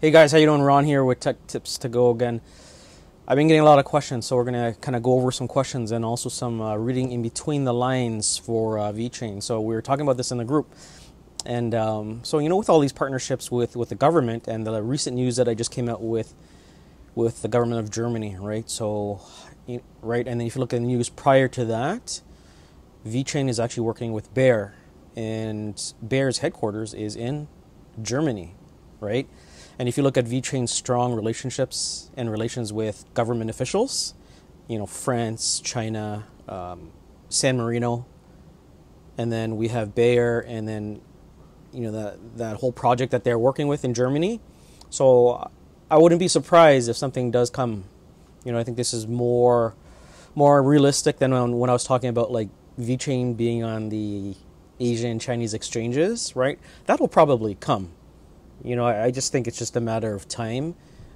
Hey guys, how you doing? Ron here with TechTipsToGo again. I've been getting a lot of questions, so we're going to kind of go over some questions and also some reading in between the lines for Vechain. So we were talking about this in the group. And so, with all these partnerships with the government and the recent news that I just came out with the government of Germany, right? So, right, and then if you look at the news prior to that, Vechain is actually working with Bear, and Bear's headquarters is in Germany, right? And if you look at Vechain's strong relationships and relations with government officials, France, China, San Marino, and then we have Bayer, and then, that whole project that they're working with in Germany. So I wouldn't be surprised if something does come. I think this is more realistic than when I was talking about like Vechain being on the Asian Chinese exchanges, right? That will probably come. I just think it's just a matter of time,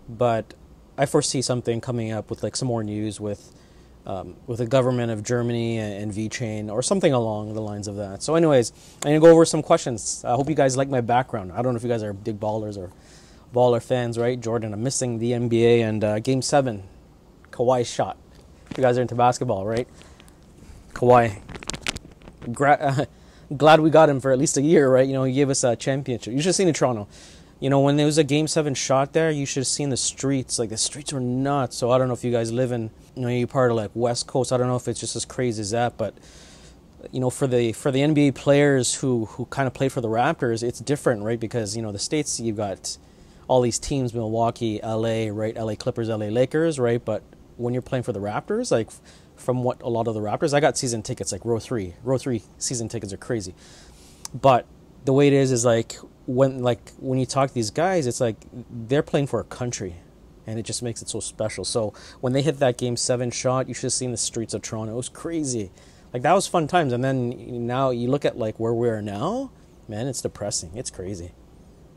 but I foresee something coming up with like some more news with the government of Germany and Vechain or something along the lines of that. So anyways, I'm going to go over some questions. I hope you guys like my background. I don't know if you guys are big ballers or baller fans, right? Jordan, I'm missing the NBA and Game 7, Kawhi's shot. If you guys are into basketball, right? Kawhi. Glad we got him for at least a year, right? He gave us a championship. You should have seen in Toronto. When there was a Game 7 shot there, you should have seen the streets. Like, the streets were nuts. So I don't know if you guys live in, you're part of like West Coast. I don't know if it's just as crazy as that, but for the NBA players who kind of played for the Raptors, it's different, right? Because the States, you've got all these teams, Milwaukee, LA, right? LA Clippers, LA Lakers, right? But when you're playing for the Raptors, like from what a lot of the Raptors, I got season tickets, like row three season tickets are crazy. But the way it is like when you talk to these guys, it's like they're playing for a country, and it just makes it so special. So when they hit that Game 7 shot, you should have seen the streets of Toronto. It was crazy. Like, that was fun times. And then now you look at like where we are now, man, it's depressing. It's crazy.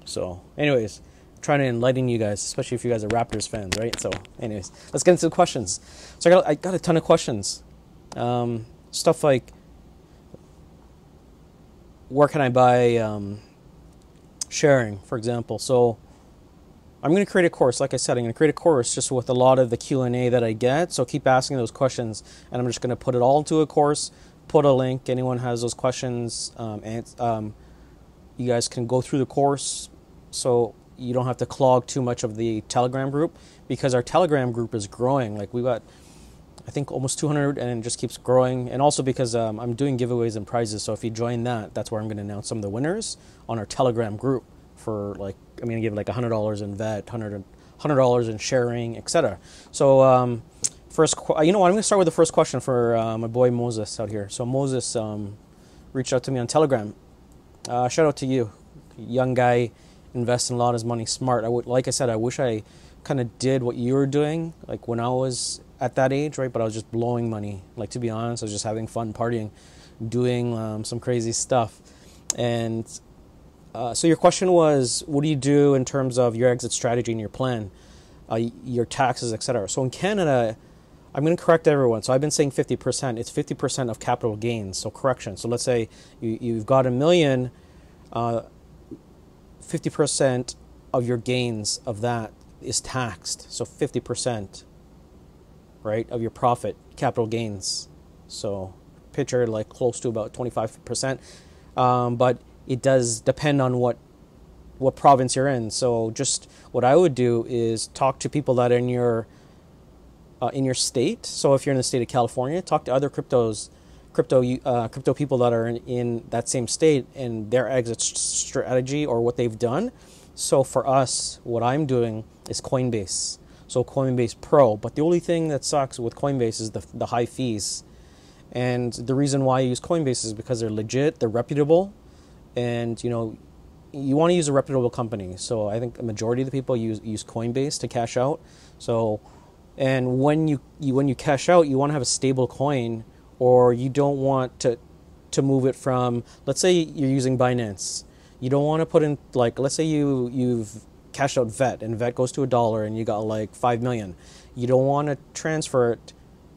So anyways, trying to enlighten you guys, especially if you guys are Raptors fans, right? So anyways, let's get into the questions. So I got a ton of questions. Stuff like, where can I buy sharing, for example? So I'm going to create a course. Like I said, I'm going to create a course just with a lot of the Q&A that I get. So keep asking those questions, and I'm just going to put it all into a course, put a link. Anyone has those questions, you guys can go through the course. So you don't have to clog too much of the Telegram group, because our Telegram group is growing. Like, we got, I think, almost 200, and it just keeps growing. And also because I'm doing giveaways and prizes. So if you join that, that's where I'm going to announce some of the winners on our Telegram group for, like, I'm going to give like $100 in vet, $100 in sharing, etc. So first, I'm going to start with the first question for my boy Moses out here. So Moses reached out to me on Telegram. Shout out to you, young guy, investing a lot of his money smart. Like I said, I wish I kind of did what you were doing, like when I was at that age, right? But I was just blowing money. Like, to be honest, I was just having fun partying, doing some crazy stuff. And so your question was, what do you do in terms of your exit strategy and your plan, your taxes, etc. So in Canada, I'm going to correct everyone. So I've been saying 50%. It's 50% of capital gains. So correction. So let's say you've got $1 million. 50% of your gains of that is taxed. So 50%, right, of your profit, capital gains. So picture like close to about 25%. But it does depend on what province you're in. So just what I would do is talk to people that are in your state. So if you're in the state of California, talk to other crypto people that are in that same state and their exit strategy or what they've done. So for us, what I'm doing is Coinbase. So Coinbase Pro. But the only thing that sucks with Coinbase is the high fees. And the reason why I use Coinbase is because they're legit, they're reputable, and you want to use a reputable company. So I think a majority of the people use Coinbase to cash out. So, and when you cash out, you want to have a stable coin, or you don't want to move it from, let's say you're using Binance. You don't want to put in, like, let's say you've cashed out VET, and VET goes to $1 and you got like 5 million. You don't want to transfer it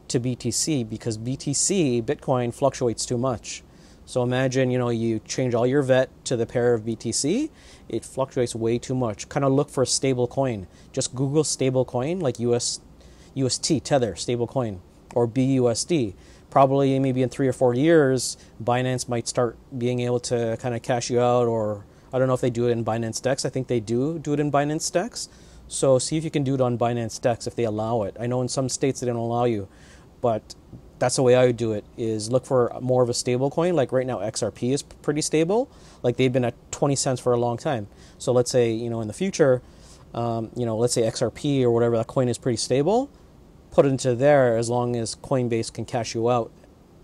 to BTC, because BTC, Bitcoin, fluctuates too much. So imagine, you know, you change all your VET to the pair of BTC, it fluctuates way too much. Kind of look for a stable coin. Just Google stable coin, like UST, Tether, stable coin, or BUSD. Probably maybe in 3 or 4 years, Binance might start being able to kind of cash you out, or I don't know if they do it in Binance Dex. I think they do it in Binance Dex. So see if you can do it on Binance Dex if they allow it. I know in some states they don't allow you, but that's the way I would do it, is look for more of a stable coin. Like right now, XRP is pretty stable. Like they've been at 20 cents for a long time. So let's say, you know, in the future, you know, let's say XRP or whatever, that coin is pretty stable. Put it into there as long as Coinbase can cash you out,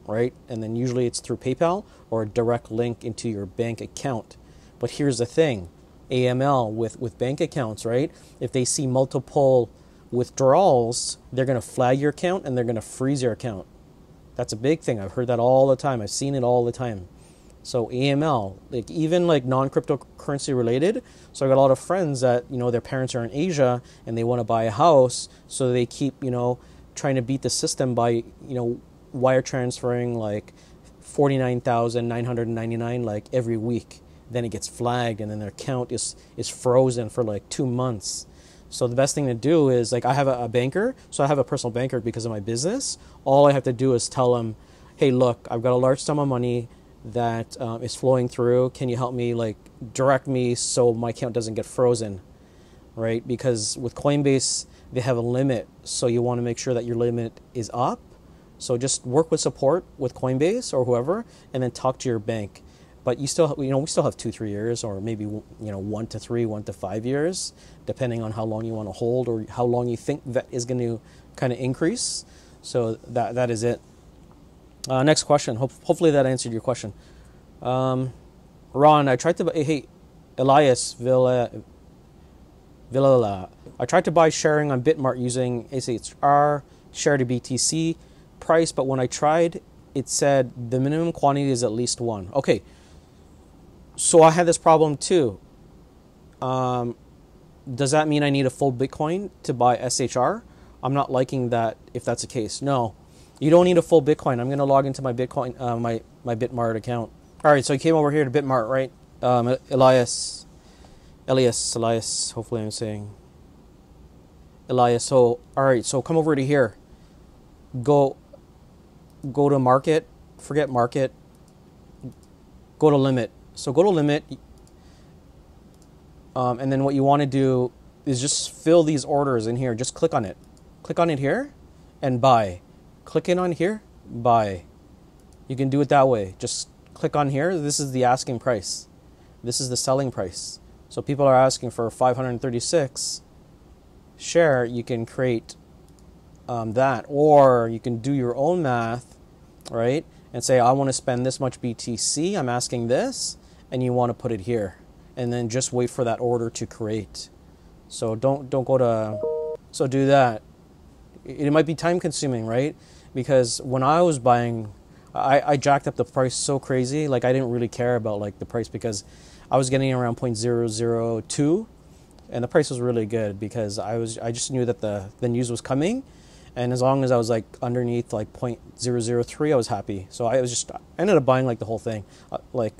right? And then usually it's through PayPal or a direct link into your bank account. But here's the thing, AML with bank accounts, right? If they see multiple withdrawals, they're going to flag your account and they're going to freeze your account. That's a big thing. I've heard that all the time. I've seen it all the time. So AML, like even like non-cryptocurrency related. So I got a lot of friends that, you know, their parents are in Asia and they want to buy a house. So they keep, you know, trying to beat the system by, you know, wire transferring like 49,999 like every week. Then it gets flagged and then their account is frozen for like 2 months. So the best thing to do is, like, I have a banker, so I have a personal banker because of my business. All I have to do is tell him, hey, look, I've got a large sum of money that is flowing through. Can you help me, like, direct me so my account doesn't get frozen, right? Because with Coinbase, they have a limit, so you want to make sure that your limit is up. So just work with support with Coinbase or whoever, and then talk to your bank. But you still, you know, we still have 2-3 years, or maybe, you know, 1 to 3, 1 to 5 years, depending on how long you want to hold or how long you think that is going to kind of increase. So that is it. Next question. Hopefully that answered your question. Ron, I tried to. Hey, Elias Villa. I tried to buy sharing on Bitmart using ACHR share to BTC price, but when I tried, it said the minimum quantity is at least 1. Okay. So I had this problem too. Does that mean I need a full Bitcoin to buy SHR? I'm not liking that if that's the case. No, you don't need a full Bitcoin. I'm going to log into my Bitcoin, my Bitmart account. All right, so I came over here to Bitmart, right? Elias, hopefully I'm saying. Elias, so, all right, so come over to here. Go to market, forget market, go to limit. So go to limit, and then what you want to do is just fill these orders in here. Just click on it. Click on it here and buy. Click in on here, buy. You can do it that way. Just click on here. This is the asking price. This is the selling price. So people are asking for 536 share. You can create that, or you can do your own math, right? And say, I want to spend this much BTC. I'm asking this. And you want to put it here, and then just wait for that order to create. So don't go to, so do that. It might be time consuming, right? Because when I was buying, I jacked up the price so crazy. Like I didn't really care about like the price because I was getting around 0.002, and the price was really good because I just knew that the news was coming. And as long as I was like underneath like 0.003, I was happy. So I ended up buying like the whole thing. Like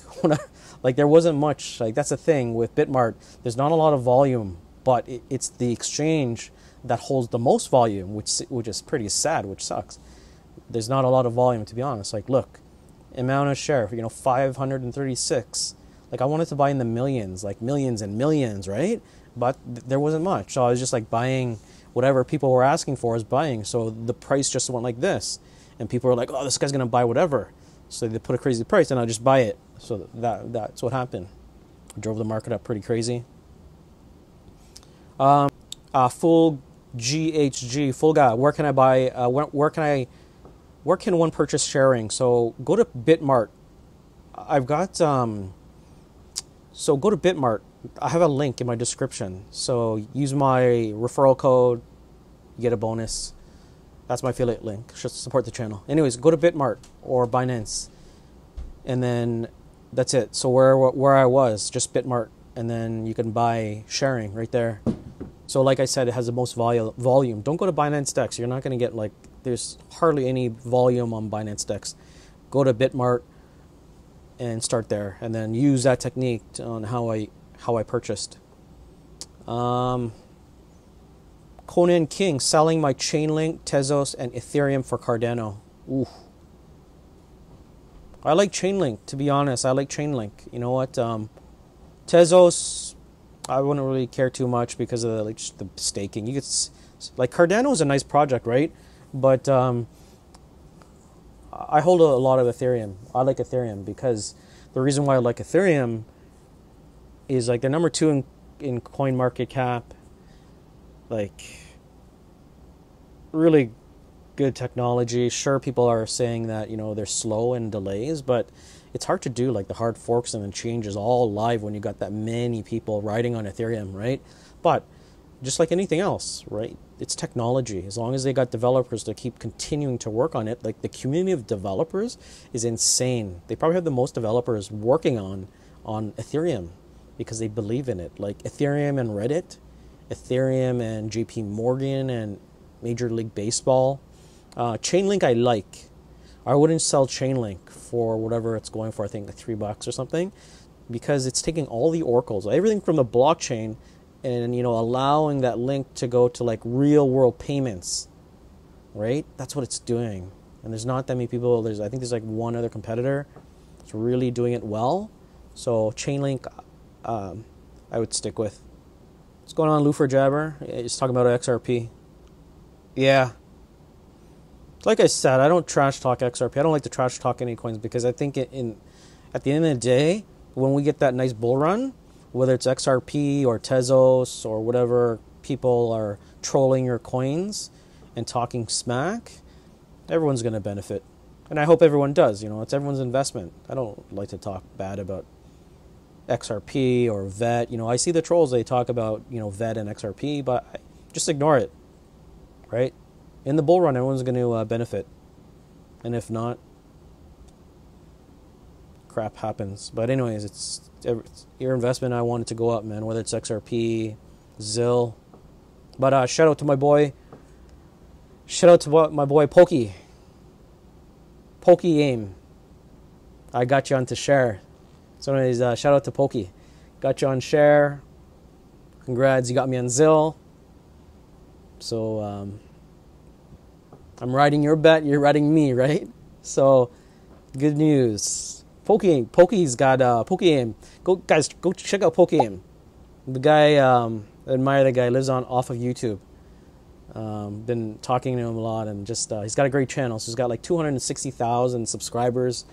there wasn't much. Like that's the thing with Bitmart. There's not a lot of volume, but it's the exchange that holds the most volume, which is pretty sad, which sucks. There's not a lot of volume, to be honest. Like look, amount of share, 536. Like I wanted to buy in the millions, like millions and millions, right? But there wasn't much. So I was just like buying whatever people were asking for, is buying. So the price just went like this, and people were like, "Oh, this guy's gonna buy whatever." So they put a crazy price, and I just buy it. So that's what happened. Drove the market up pretty crazy. Full GHG, full guy. Where can I buy? Where can one purchase sharing? So go to Bitmart. I've got So go to Bitmart. I have a link in my description. So use my referral code, you get a bonus. That's my affiliate link, just to support the channel. Anyways, go to Bitmart or Binance, and then that's it. So where I was, just Bitmart, and then you can buy sharing right there. So like I said, it has the most volume. Don't go to Binance Dex. You're not going to get there's hardly any volume on Binance Dex. Go to Bitmart, and start there, and then use that technique on how I purchased. Conan King, selling my Chainlink, Tezos, and Ethereum for Cardano. Ooh. I like Chainlink, to be honest. I like Chainlink. You know what? Tezos, I wouldn't really care too much because of just the staking. You get like Cardano is a nice project, right? But I hold a lot of Ethereum. I like Ethereum because the reason why I like Ethereum is like they're number 2 in coin market cap. Like really good technology. Sure, people are saying that, you know, they're slow and delays, but it's hard to do like the hard forks and then changes all live when you got that many people riding on Ethereum, right? But just like anything else, right? It's technology. As long as they got developers to keep continuing to work on it, like the community of developers is insane. They probably have the most developers working on Ethereum because they believe in it. Like Ethereum and Reddit, Ethereum and JP Morgan and Major League Baseball. Chainlink I like. I wouldn't sell Chainlink for whatever it's going for, I think like $3 or something, because it's taking all the oracles, everything from the blockchain, and, you know, allowing that link to go to like real world payments, right? That's what it's doing. And there's not that many people. I think there's like one other competitor that's really doing it well. So Chainlink, I would stick with. What's going on, Lufer Jabber? He's talking about XRP. Yeah. Like I said, I don't trash talk XRP. I don't like to trash talk any coins because I think at the end of the day, when we get that nice bull run, whether it's XRP or Tezos or whatever, people are trolling your coins and talking smack, everyone's going to benefit. And I hope everyone does. You know, it's everyone's investment. I don't like to talk bad about XRP or VET. You know, I see the trolls, they talk about, you know, VET and XRP, but just ignore it, right? In the bull run, everyone's going to benefit. And if not, crap happens. But anyways, it's your investment. I want it to go up, man, whether it's XRP, ZIL. But shout out to my boy. Shout out to my boy Pokeaim. I got you onto share. So anyways, shout out to Pokey. Got you on share. Congrats, you got me on ZIL. So I'm riding your bet, you're riding me, right? So good news. Pokey's got Pokeaim. Go check out Pokeaim. The guy, admire the guy, lives off of YouTube. Been talking to him a lot, and just he's got a great channel. So he's got like 260,000 subscribers.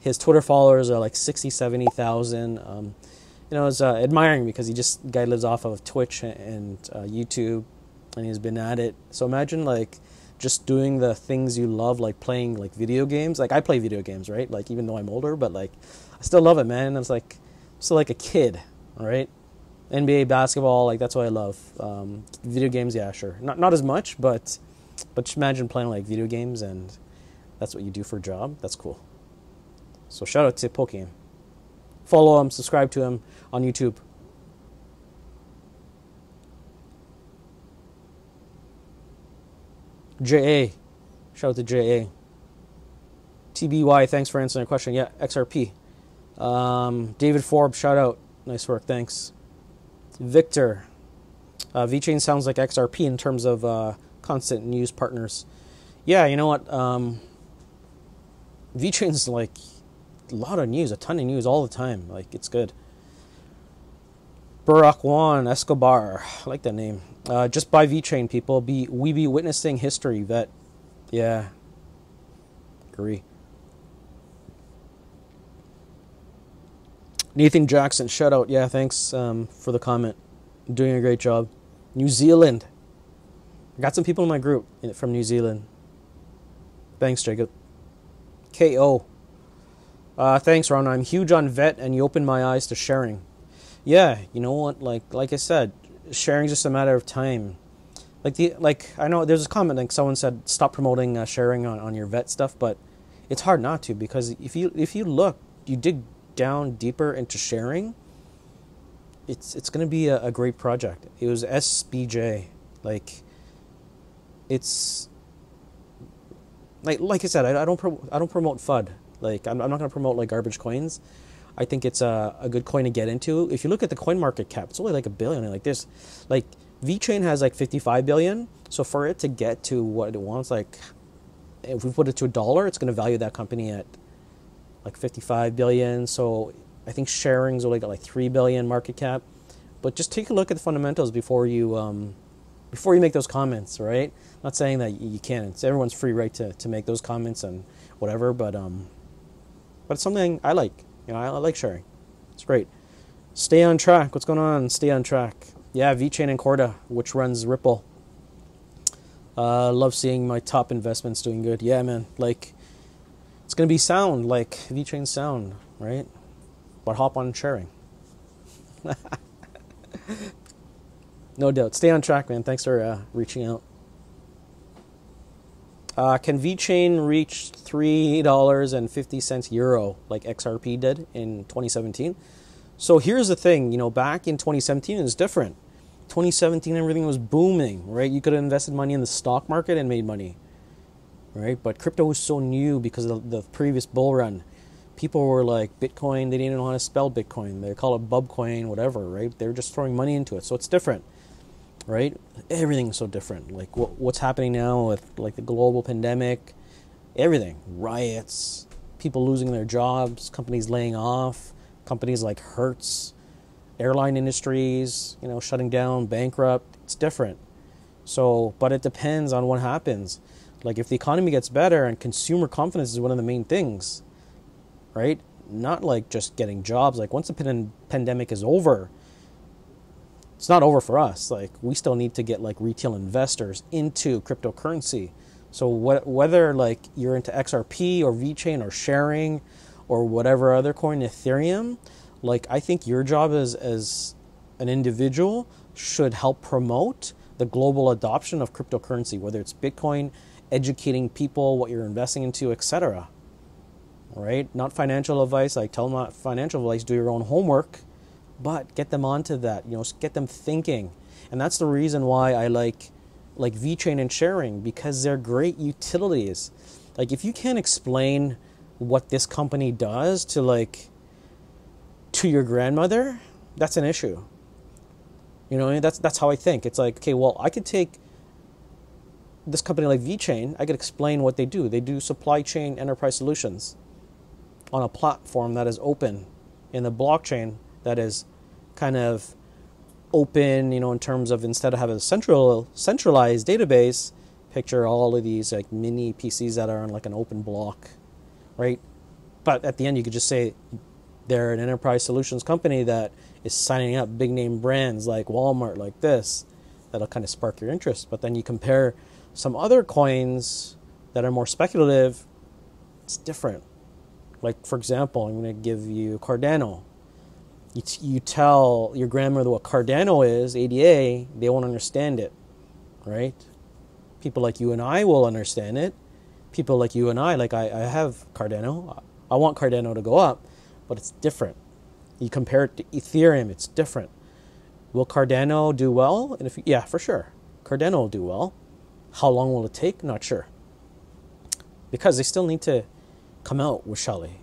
His Twitter followers are like 60, 70,000. You know, it's admiring because guy lives off of Twitch and YouTube, and he's been at it. So imagine like just doing the things you love, like playing like video games. Like I play video games, right? Like even though I'm older, but like I still love it, man. It's like still like a kid, all right? NBA basketball, like that's what I love. Video games, yeah, sure. Not as much, but just imagine playing like video games and that's what you do for a job. That's cool. So shout out to Pokeaim. Follow him, subscribe to him on YouTube. JA. Shout out to JA. TBY, thanks for answering the question. Yeah, XRP. David Forbes, shout out. Nice work, thanks. Victor. Vechain sounds like XRP in terms of constant news partners. Yeah, you know what? Vechain's like a lot of news, a ton of news all the time. Like, it's good. Barack Juan Escobar. I like that name. Just buy Vechain, people. We be witnessing history, Vet. Yeah. Agree. Nathan Jackson, shout out. Yeah, thanks for the comment. Doing a great job. New Zealand. I got some people in my group from New Zealand. Thanks, Jacob. KO. Thanks, Ron. I'm huge on VET, and you opened my eyes to sharing. Yeah, you know what? Like I said, sharing's just a matter of time. I know there's a comment like someone said stop promoting sharing on your VET stuff, but it's hard not to, because if you look, you dig down deeper into sharing, it's going to be a great project. It was SBJ. It's like I said, I don't promote FUD. Like, I'm not going to promote like garbage coins. I think it's a good coin to get into. If you look at the coin market cap, it's only like $1 billion. Like this, like Vechain has like 55 billion. So for it to get to what it wants, like if we put it to $1, it's going to value that company at like 55 billion. So I think Sharing's only got like 3 billion market cap. But just take a look at the fundamentals before you make those comments, right? I'm not saying that you can't. It's everyone's free right to make those comments and whatever, but it's something I like. You know, I like sharing. It's great. Stay on track. What's going on? Stay on track. Yeah, Vechain and Corda, which runs Ripple. Love seeing my top investments doing good. Yeah, man. Like, it's going to be sound, like Vechain sound, right? But hop on sharing. No doubt. Stay on track, man. Thanks for reaching out. Can Vechain reach $3.50 euro like XRP did in 2017? So here's the thing, you know, back in 2017 it was different. 2017 everything was booming, right? You could have invested money in the stock market and made money, right? But crypto was so new because of the previous bull run. People were like, Bitcoin, they didn't know how to spell Bitcoin. They call it Bubcoin, whatever, right? They were just throwing money into it. So it's different, right? Everything's so different. Like what's happening now with like the global pandemic, everything, riots, people losing their jobs, companies laying off, companies like Hertz, airline industries, you know, shutting down, bankrupt. It's different. So, but it depends on what happens. Like if the economy gets better and consumer confidence is one of the main things, right? Not like just getting jobs. Like once the pandemic is over, it's not over for us. Like we still need to get like retail investors into cryptocurrency. So whether like you're into XRP or Vechain or sharing or whatever other coin, Ethereum, like I think your job as an individual should help promote the global adoption of cryptocurrency, whether it's Bitcoin, educating people what you're investing into, etc. Right? Not financial advice. Like tell them not financial advice, do your own homework, but get them onto that, you know, get them thinking. And that's the reason why I like Vechain and sharing, because they're great utilities. Like if you can't explain what this company does to your grandmother, that's an issue. You know, that's how I think. It's like, okay, well, I could take this company like Vechain, I could explain what they do. They do supply chain enterprise solutions on a platform that is open in the blockchain that is kind of open, you know, in terms of instead of having a centralized database, picture all of these like mini PCs that are on like an open block, right? But at the end, you could just say they're an enterprise solutions company that is signing up big name brands like Walmart, like this, that'll kind of spark your interest. But then you compare some other coins that are more speculative, it's different. Like, for example, I'm going to give you Cardano. You tell your grandmother what Cardano is, ADA, they won't understand it, right? People like you and I will understand it. People like you and I have Cardano. I want Cardano to go up, but it's different. You compare it to Ethereum, it's different. Will Cardano do well? And yeah, for sure. Cardano will do well. How long will it take? Not sure. Because they still need to come out with Shelly,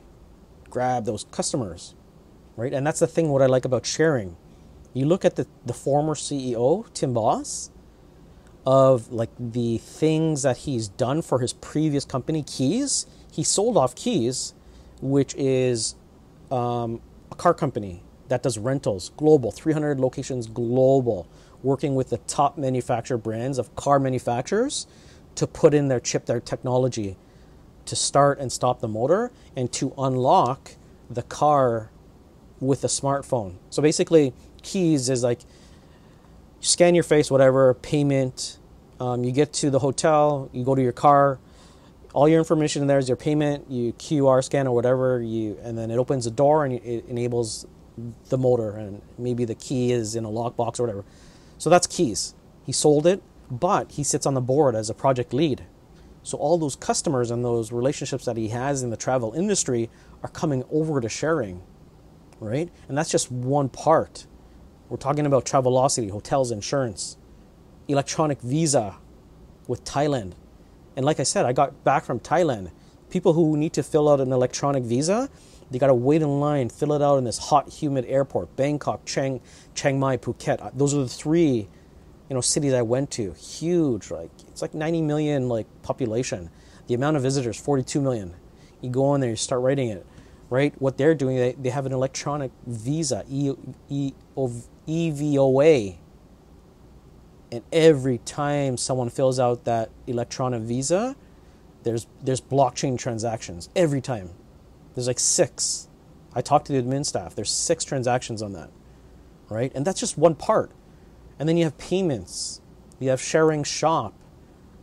grab those customers, right? And that's the thing, what I like about sharing. You look at the former CEO, Tim Boss, of like the things that he's done for his previous company, Keys. He sold off Keys, which is a car company that does rentals, global, 300 locations global, working with the top manufacturer brands of car manufacturers to put in their chip, their technology, to start and stop the motor and to unlock the car with a smartphone. So basically, Keys is like scan your face, whatever, payment. You get to the hotel, you go to your car, all your information in there is your payment, you QR scan or whatever, and then it opens the door and it enables the motor, and maybe the key is in a lockbox or whatever. So that's Keys. He sold it, but he sits on the board as a project lead. So all those customers and those relationships that he has in the travel industry are coming over to sharing, right? And that's just one part. We're talking about Travelocity, hotels, insurance, electronic visa with Thailand. And like I said, I got back from Thailand. People who need to fill out an electronic visa, they got to wait in line, fill it out in this hot, humid airport. Bangkok, Chiang Mai, Phuket. Those are the three, cities I went to. Huge, like it's like 90 million like population. The amount of visitors, 42 million. You go in there, you start writing it, right? What they're doing, they have an electronic visa, EVOA. And every time someone fills out that electronic visa, there's blockchain transactions. Every time. There's like 6. I talked to the admin staff. There's 6 transactions on that, right? And that's just one part. And then you have payments. You have sharing shop.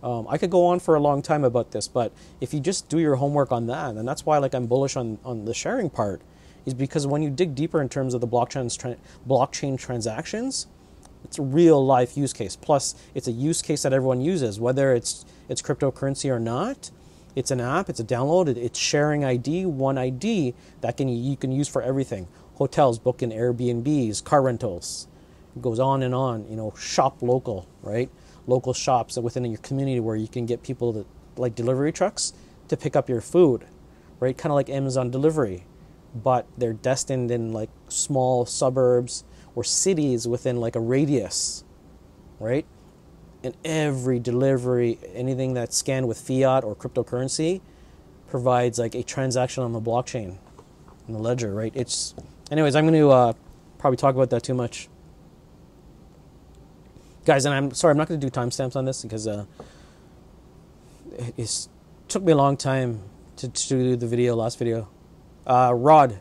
I could go on for a long time about this, but if you just do your homework on that, and that's why like I'm bullish on the sharing part, is because when you dig deeper in terms of the blockchain transactions, it's a real life use case. Plus, it's a use case that everyone uses, whether it's cryptocurrency or not. It's an app, it's a download, it's sharing ID, one ID that you can use for everything. Hotels, booking Airbnbs, car rentals. It goes on and on, shop local, right? Local shops within your community where you can get people that like delivery trucks to pick up your food, right? Kind of like Amazon delivery, but they're destined in like small suburbs or cities within like a radius, right? And every delivery, anything that's scanned with fiat or cryptocurrency provides like a transaction on the blockchain, in the ledger, right? Anyways, I'm going to probably talk about that too much. Guys, and I'm sorry, I'm not going to do timestamps on this because it took me a long time to do the last video. Rod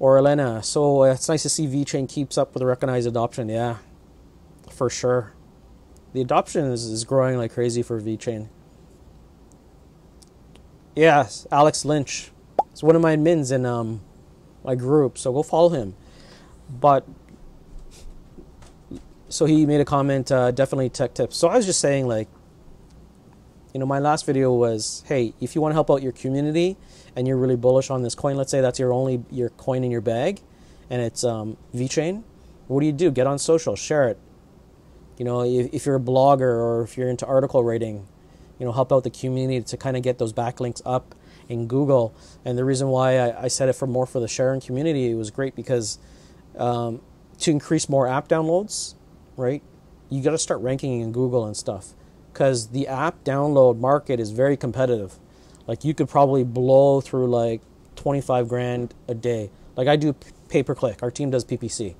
or Elena, so it's nice to see Vechain keeps up with the recognized adoption. Yeah, for sure. The adoption is growing like crazy for Vechain. Yes, Alex Lynch. It's one of my admins in my group, so go follow him. But so he made a comment, definitely tech tips. So I was just saying, like, my last video was, hey, if you want to help out your community and you're really bullish on this coin, let's say that's your coin in your bag, and it's Vechain. What do? Get on social, share it. If you're a blogger or if you're into article writing, help out the community to kind of get those backlinks up in Google. And the reason why I said it for the sharing community, it was great because to increase more app downloads, right? You got to start ranking in Google and stuff because the app download market is very competitive. Like you could probably blow through like 25 grand a day. Like I do pay-per-click. Our team does PPC.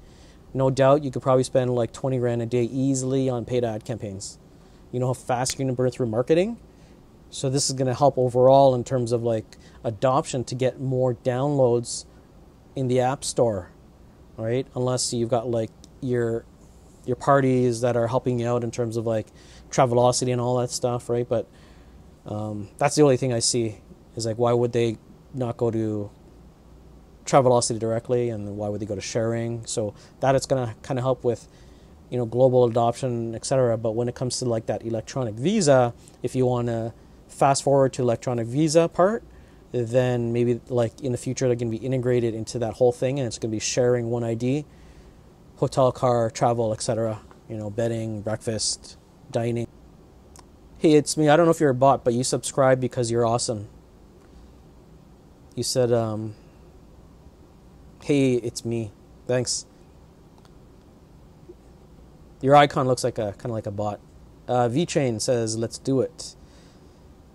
No doubt you could probably spend like 20 grand a day easily on paid ad campaigns. You know how fast you're going to burn through marketing? So this is going to help overall in terms of like adoption to get more downloads in the app store, right? Unless you've got like your parties that are helping you out in terms of like Travelocity and all that stuff, right? But that's the only thing I see is like why would they not go to Travelocity directly, and why would they go to sharing? So that it's going to kind of help with global adoption, etc. But when it comes to like that electronic visa, if you want to fast forward to electronic visa part, then maybe like in the future they're going to be integrated into that whole thing, and it's going to be sharing one ID, hotel, car, travel, etc. Bedding, breakfast, dining. Hey, it's me. I don't know if you're a bot, but you subscribe because you're awesome. You said hey, it's me. Thanks. Your icon looks like kind of like a bot. Vechain says, let's do it.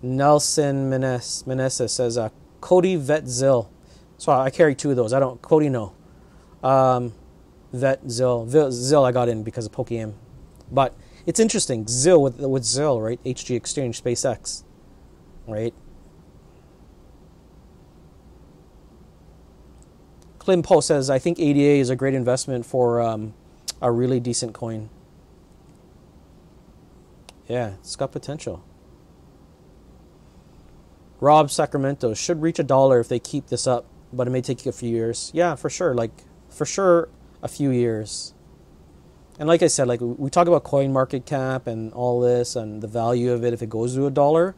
Nelson Meneses says, Cody Vet Zill. So I carry 2 of those. Cody, no. Vet Zill. Zill I got in because of Pokeaim. But it's interesting. Zill with Zill, right? HG Exchange, SpaceX, right? Klim Poe says, I think ADA is a great investment for a really decent coin. Yeah, it's got potential. Rob Sacramento, should reach $1 if they keep this up, but it may take a few years. Yeah, for sure. Like, for sure, a few years. And like I said, like we talk about coin market cap and all this and the value of it if it goes to $1,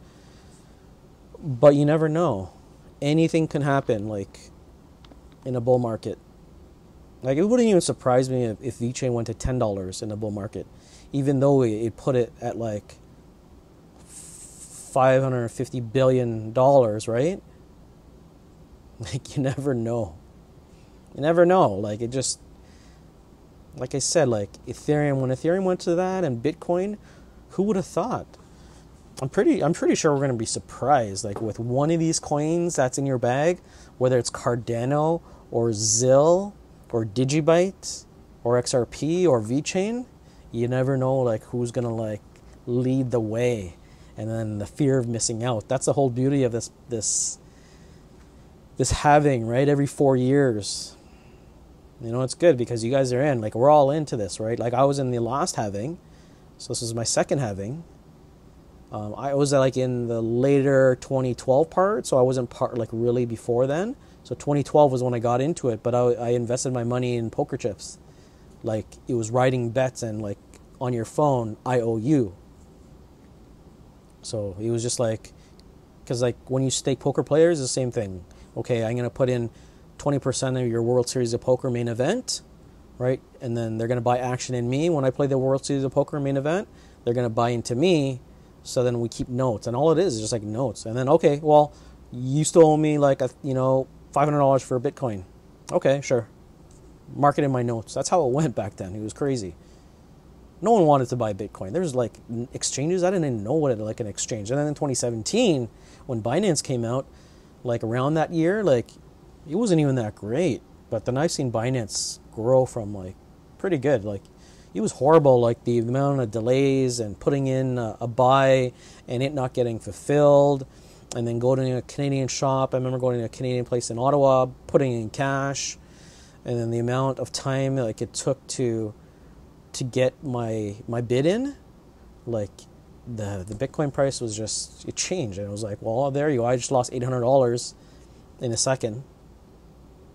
but you never know. Anything can happen, like in a bull market. Like it wouldn't even surprise me if Vechain went to $10 in a bull market, even though it put it at like $550 billion, right? Like, you never know. You never know. Like, it just, like I said, like Ethereum, when Ethereum went to that, and Bitcoin, who would have thought? I'm pretty sure we're going to be surprised, like with one of these coins that's in your bag, whether it's Cardano or Zill or Digibyte or XRP or Vechain. You never know, like, who's going to like lead the way. And then the fear of missing out. That's the whole beauty of this halving, right? Every 4 years. You know, it's good because you guys are in. Like, we're all into this, right? Like, I was in the last halving. So this is my second halving. I was like in the later 2012 part. So I wasn't part like really before then. So 2012 was when I got into it. But I invested my money in poker chips. Like, it was writing bets and like on your phone, IOU. So it was just like, because like when you stake poker players, it's the same thing. Okay, I'm going to put in 20% of your World Series of Poker main event, right? And then they're going to buy action in me when I play the World Series of Poker main event. They're going to buy into me. So then we keep notes. And all it is just like notes. And then, okay, well, you still owe me like, $500 for a Bitcoin. Okay, sure. Mark it in my notes. That's how it went back then. It was crazy. No one wanted to buy Bitcoin. There's like exchanges. I didn't even know what like an exchange. And then in 2017, when Binance came out, like around that year, like it wasn't even that great. But then I've seen Binance grow from like pretty good. Like it was horrible, like the amount of delays and putting in a buy and it not getting fulfilled. And then going to a Canadian shop. I remember going to a Canadian place in Ottawa, putting in cash. And then the amount of time like it took to get my bid in, like the Bitcoin price was just, it changed. And it was like, well, there you go. I just lost $800 in a second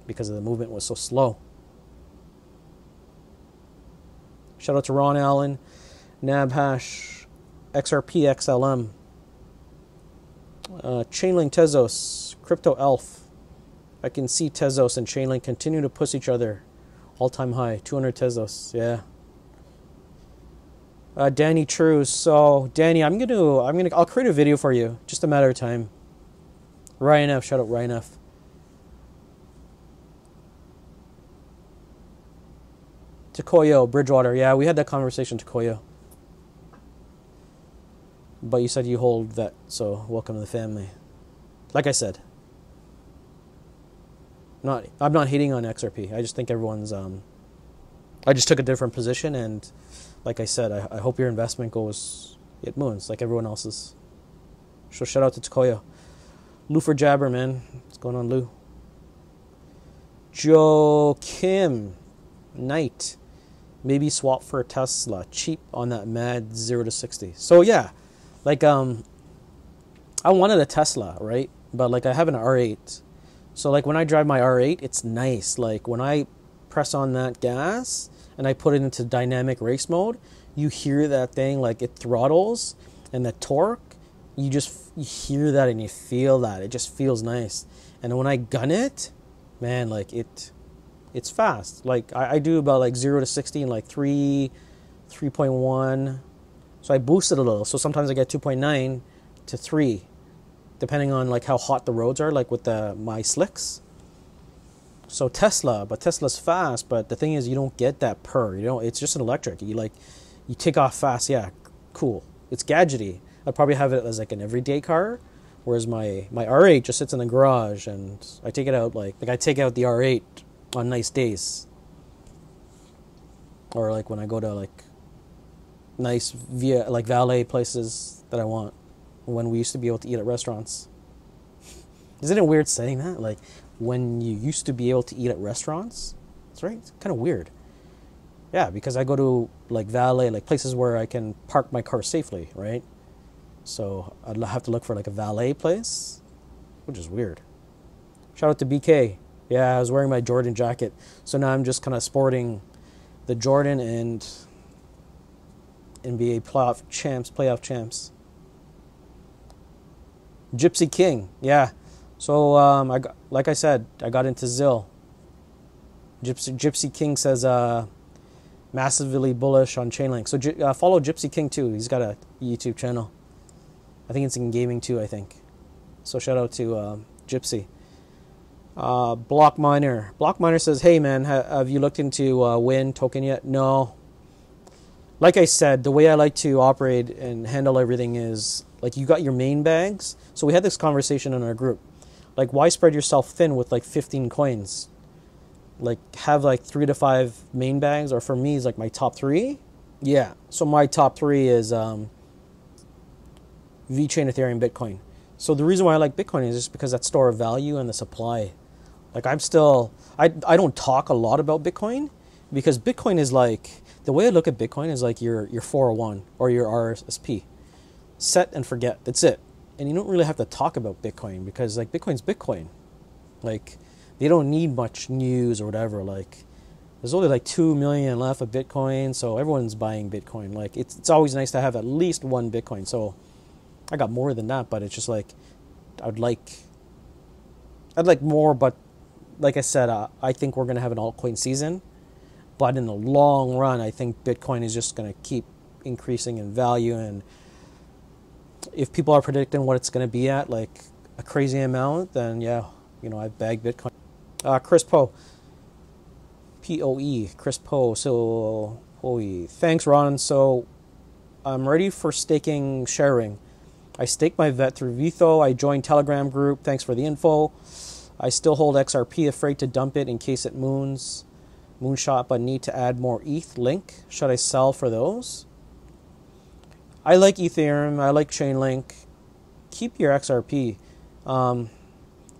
because the movement was so slow. Shout out to Ron Allen, Nabhash, XRP, XLM, Chainlink Tezos, Crypto Elf. I can see Tezos and Chainlink continue to push each other. All-time high, 200 Tezos, yeah. Danny True. So Danny, I'll create a video for you. Just a matter of time. Ryan F. Shout out Ryan F. Takoyo, Bridgewater. Yeah, we had that conversation, Takoyo. But you said you hold that, so welcome to the family. Like I said, I'm not hating on XRP. I just think everyone's I just took a different position, and like I said, I hope your investment it moons like everyone else's. So shout out to Takoya. Lou for Jabber, man. What's going on, Lou? Joe Kim Knight. Maybe swap for a Tesla. Cheap on that mad 0 to 60. So yeah, like I wanted a Tesla, right? But like I have an R8. So like when I drive my R8, it's nice. Like when I press on that gas and I put it into dynamic race mode, you hear that thing, like it throttles, and the torque, you hear that and you feel that. It just feels nice. And when I gun it, man, like it's fast. Like I do about like 0 to 60 in like 3.1. So I boost it a little. So sometimes I get 2.9 to 3, depending on like how hot the roads are, like with my slicks. So Tesla's fast, but the thing is you don't get that purr. It's just an electric. You take off fast, yeah, cool. It's gadgety. I'd probably have it as like an everyday car, whereas my R8 just sits in the garage and I take it out like I take out the R8 on nice days. Or like when I go to like nice valet places that I want, when we used to be able to eat at restaurants. Isn't it weird saying that? Like when you used to be able to eat at restaurants? That's right. It's kind of weird. Yeah, because I go to like valet, like places where I can park my car safely, right? So I'd have to look for like a valet place, which is weird. Shout out to BK. Yeah, I was wearing my Jordan jacket. So now I'm just kind of sporting the Jordan and NBA playoff champs. Gypsy King. Yeah. So like I said, I got into Zill. Gypsy King says massively bullish on Chainlink. So follow Gypsy King too. He's got a YouTube channel. I think it's in gaming too, I think. So shout out to Gypsy. Block Miner says, hey man, have you looked into Win token yet? No. Like I said, the way I like to operate and handle everything is, like, you got your main bags. So we had this conversation in our group. Like, why spread yourself thin with like 15 coins? Like, have like 3 to 5 main bags, or for me, is like my top 3. Yeah. So my top 3 is Vechain, Ethereum, Bitcoin. So the reason why I like Bitcoin is just because that store of value and the supply. Like, I don't talk a lot about Bitcoin, because Bitcoin is like, the way I look at Bitcoin is like your 401 or your RSP. Set and forget. That's it. And you don't really have to talk about Bitcoin, because like Bitcoin's Bitcoin. Like, they don't need much news or whatever. Like, there's only like 2 million left of Bitcoin, so everyone's buying Bitcoin. Like, it's always nice to have at least one Bitcoin. So I got more than that, but it's just like, I'd like more. But like I said, I think we're gonna have an altcoin season. But in the long run, I think Bitcoin is just going to keep increasing in value. And if people are predicting what it's going to be at, like a crazy amount, then yeah, I've bagged Bitcoin. Chris Poe. P-O-E. Chris Poe. So, thanks, Ron. So, I'm ready for staking sharing. I staked my VET through Vitho. I joined Telegram group. Thanks for the info. I still hold XRP, afraid to dump it in case it moonshot, but need to add more ETH. Link. Should I sell for those? I like Ethereum. I like Chainlink. Keep your XRP.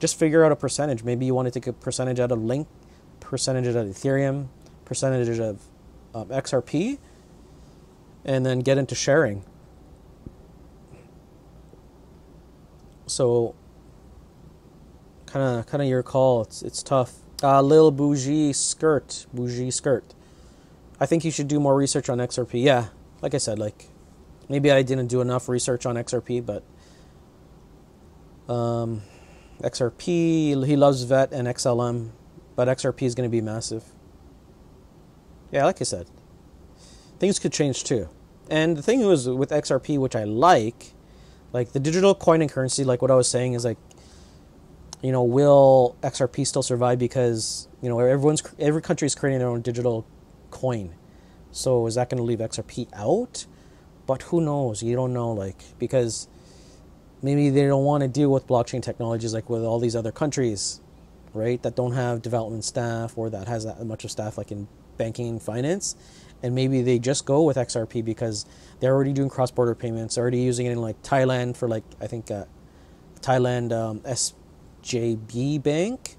Just figure out a percentage. Maybe you want to take a percentage out of Link, percentage out of Ethereum, percentage of XRP, and then get into sharing. So, kind of your call. It's tough. Lil Bougie Skirt. I think you should do more research on XRP. Yeah, like I said, like, maybe I didn't do enough research on XRP, but XRP, he loves VET and XLM, but XRP is going to be massive. Yeah, like I said, things could change too. And the thing is with XRP, which I like the digital coin and currency, like what I was saying is like, will XRP still survive? Because, every country is creating their own digital coin. So is that going to leave XRP out? But who knows? You don't know, because maybe they don't want to deal with blockchain technologies like with all these other countries, right? That don't have development staff, or that has that much of staff like in banking and finance. And maybe they just go with XRP because they're already doing cross-border payments, already using it in like Thailand for Thailand JB Bank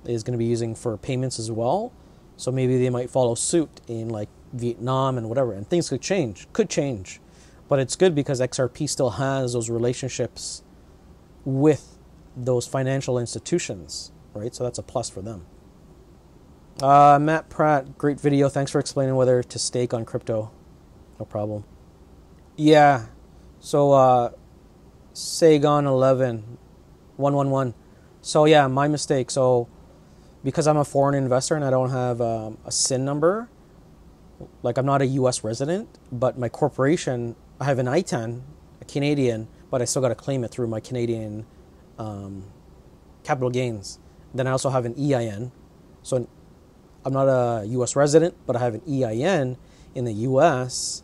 is going to be using for payments as well. So maybe they might follow suit in like Vietnam and whatever. And things could change. But it's good because XRP still has those relationships with those financial institutions, right? So that's a plus for them. Matt Pratt, great video. Thanks for explaining whether to stake on crypto. No problem. Yeah. So Sagon 111. So yeah, my mistake. So because I'm a foreign investor and I don't have a SIN number, like I'm not a U.S. resident, but my corporation, I have an ITAN, a Canadian, but I still got to claim it through my Canadian capital gains. Then I also have an EIN. So I'm not a U.S. resident, but I have an EIN in the U.S.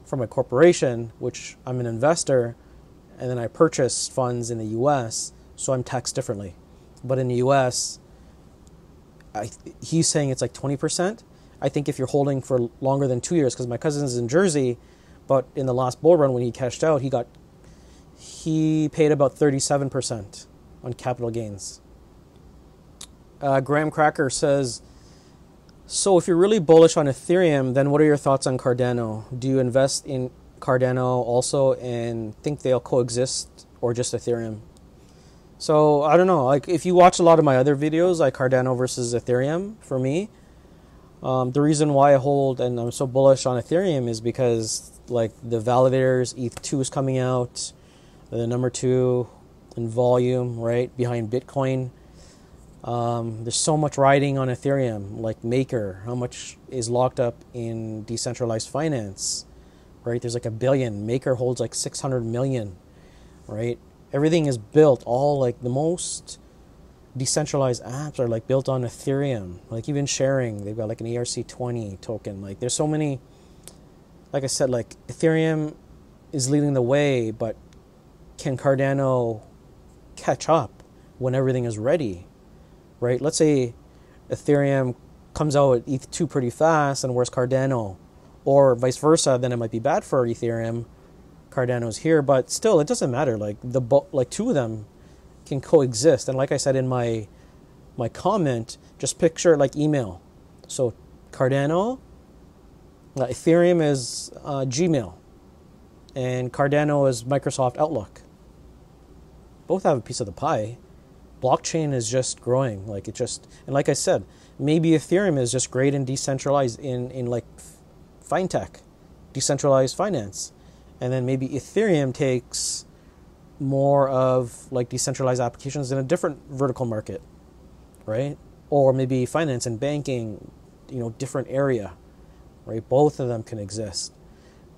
for my corporation, which I'm an investor, and then I purchase funds in the U.S., so I'm taxed differently. But in the U.S., he's saying it's like 20%. I think if you're holding for longer than 2 years, because my cousin's in Jersey, but in the last bull run when he cashed out, he paid about 37% on capital gains. Graham Cracker says, so if you're really bullish on Ethereum, then what are your thoughts on Cardano? Do you invest in Cardano also and think they'll coexist, or just Ethereum? So I don't know. Like, if you watch a lot of my other videos, like Cardano versus Ethereum, for me, the reason why I hold and I'm so bullish on Ethereum is because like the validators, ETH2 is coming out, the number 2 in volume, right behind Bitcoin. There's so much riding on Ethereum, like Maker, how much is locked up in decentralized finance, right? There's like 1 billion. Maker holds like 600 million. right? Everything is built, all like the most decentralized apps are like built on Ethereum. Like even sharing, they've got like an ERC20 token. Like there's so many, like I said, like Ethereum is leading the way, but can Cardano catch up when everything is ready, right? Let's say Ethereum comes out at ETH2 pretty fast, and where's Cardano? Or vice versa, then it might be bad for Ethereum. Cardano's here, but still, it doesn't matter. Like like two of them can coexist. And like I said in my comment, just picture like email. So Cardano, Ethereum is Gmail, and Cardano is Microsoft Outlook. Both have a piece of the pie. Blockchain is just growing. Like it just, and like I said, maybe Ethereum is just great and decentralized in like fintech, decentralized finance. And then maybe Ethereum takes more of like decentralized applications in a different vertical market, right? Or maybe finance and banking, different area, right? Both of them can exist.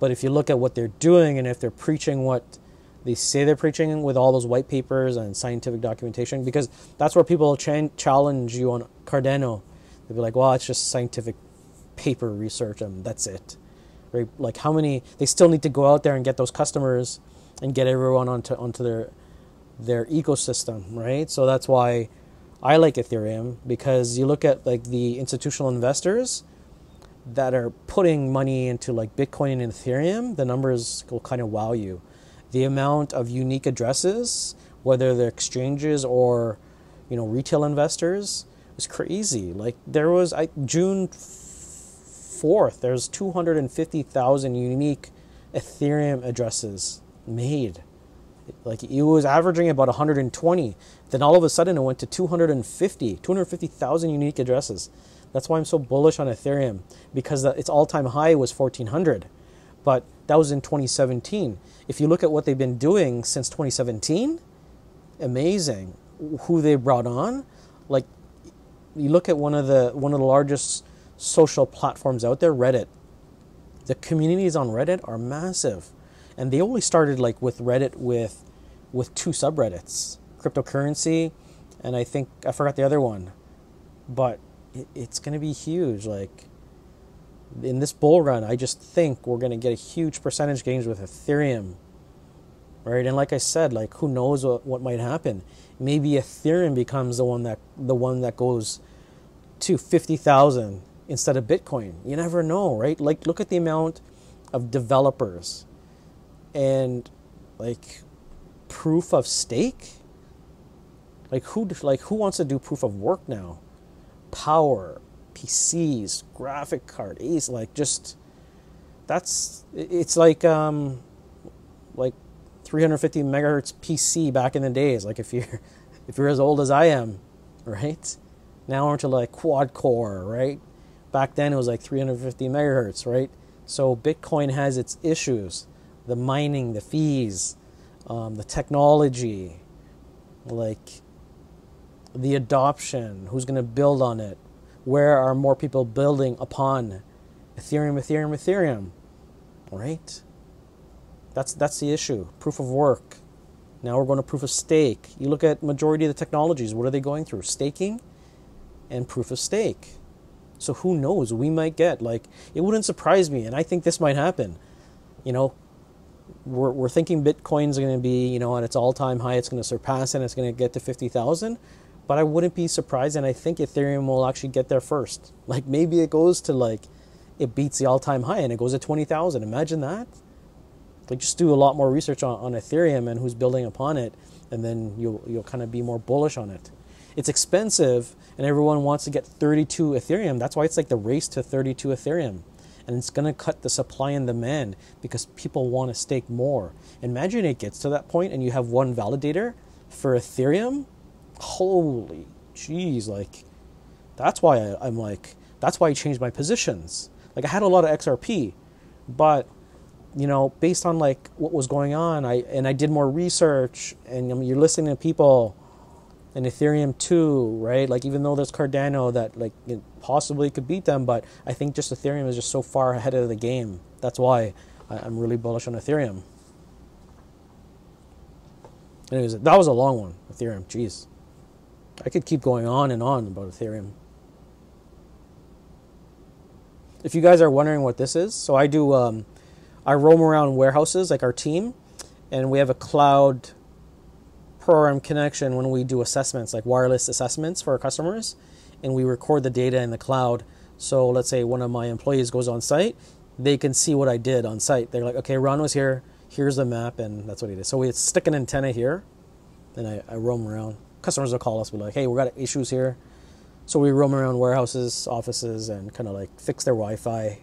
But if you look at what they're doing, and if they're preaching what they say they're preaching with all those white papers and scientific documentation, because that's where people challenge you on Cardano. They'll be like, well, it's just scientific paper research and that's it. Right? Like how many, they still need to go out there and get those customers and get everyone onto their ecosystem, right? So that's why I like Ethereum, because you look at like the institutional investors that are putting money into like Bitcoin and Ethereum, the numbers will kind of wow you. The amount of unique addresses, whether they're exchanges or retail investors, is crazy. Like there was June 4th, there's 250,000 unique Ethereum addresses made. Like it was averaging about 120. Then all of a sudden it went to 250,000 unique addresses. That's why I'm so bullish on Ethereum, because its all-time high was 1,400. But that was in 2017. If you look at what they've been doing since 2017, amazing. Who they brought on, like you look at one of the largest social platforms out there, Reddit. The communities on Reddit are massive, and they only started like with Reddit with two subreddits, cryptocurrency, and I forgot the other one, but it's going to be huge. Like in this bull run, I just think we're going to get a huge percentage gains with Ethereum, right? And like I said, like who knows what might happen? Maybe Ethereum becomes the one that goes to 50,000 instead of Bitcoin. You never know, right? Like look at the amount of developers and like proof of stake. Like who wants to do proof of work now? Power, PCs, graphic card, ACE, like just it's like 350 megahertz PC back in the days. Like if you're as old as I am, right? Now we're into like quad core, right? Back then it was like 350 megahertz, right? So Bitcoin has its issues, the mining, the fees, the technology, like the adoption, who's going to build on it, where are more people building upon Ethereum, right? That's the issue. Proof of work. Now we're going to proof of stake. You look at majority of the technologies, what are they going through? Staking and proof of stake. So who knows? We might get, like, it wouldn't surprise me, and I think this might happen. We're thinking Bitcoin's going to be, at its all-time high. It's going to surpass it. It's going to get to 50,000. But I wouldn't be surprised, and I think Ethereum will actually get there first. Like maybe it goes to it beats the all-time high and it goes to 20,000. Imagine that. Like just do a lot more research on Ethereum and who's building upon it, and then you'll kind of be more bullish on it. It's expensive, and everyone wants to get 32 Ethereum. That's why it's like the race to 32 Ethereum. And it's going to cut the supply and demand because people want to stake more. Imagine it gets to that point and you have one validator for Ethereum. Holy jeez, like that's why that's why I changed my positions. Like I had a lot of XRP, but based on like what was going on, I did more research, and you're listening to people in Ethereum too, right? Like even though there's Cardano that like it possibly could beat them, but I think just Ethereum is just so far ahead of the game. That's why I'm really bullish on Ethereum. Anyways, that was a long one, Ethereum. Jeez. I could keep going on and on about Ethereum. If you guys are wondering what this is, so I do, I roam around warehouses, like our team, and we have a cloud program connection when we do assessments, like wireless assessments for our customers, and we record the data in the cloud. So let's say one of my employees goes on site, they can see what I did on site. They're like, okay, Ron was here, here's the map, and that's what he did. So we stick an antenna here, and I roam around. Customers will call us, be like, hey, we got issues here. So we roam around warehouses, offices, and kind of like fix their Wi-Fi,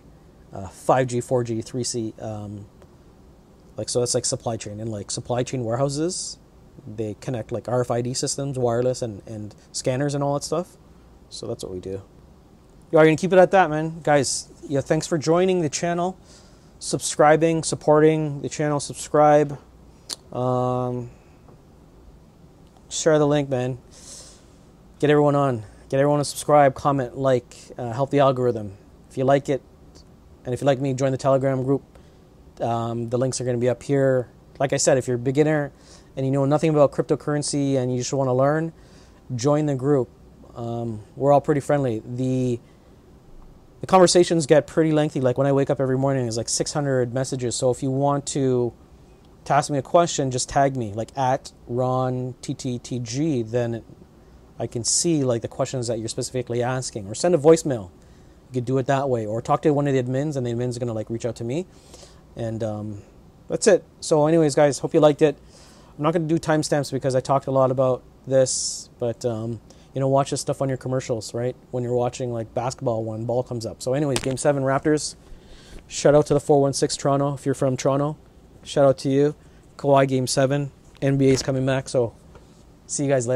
5G, 4G, 3C. Like, so that's like supply chain. And like supply chain warehouses, they connect like RFID systems, wireless, and scanners and all that stuff. So that's what we do. Yo, I'm going to keep it at that, man. Guys, yeah, thanks for joining the channel, subscribing, supporting the channel, subscribe. Share the link, man. Get everyone on. Get everyone to subscribe, comment, like, help the algorithm. If you like it, and if you like me, join the Telegram group. The links are going to be up here. Like I said, if you're a beginner and you know nothing about cryptocurrency and you just want to learn, join the group. We're all pretty friendly. The conversations get pretty lengthy. Like when I wake up every morning, it's like 600 messages. So if you want to ask me a question, just tag me, like at RonTTTG, then I can see like the questions that you're specifically asking, or send a voicemail. You could do it that way, or talk to one of the admins, and the admin's gonna like reach out to me, and that's it. So, anyways, guys, hope you liked it. I'm not gonna do timestamps because I talked a lot about this, but you know, watch this stuff on your commercials, right? When you're watching like basketball, when ball comes up. So, anyways, Game 7 Raptors. Shout out to the 416 Toronto. If you're from Toronto, shout out to you. Kawhi Game 7. NBA's coming back. So, see you guys later.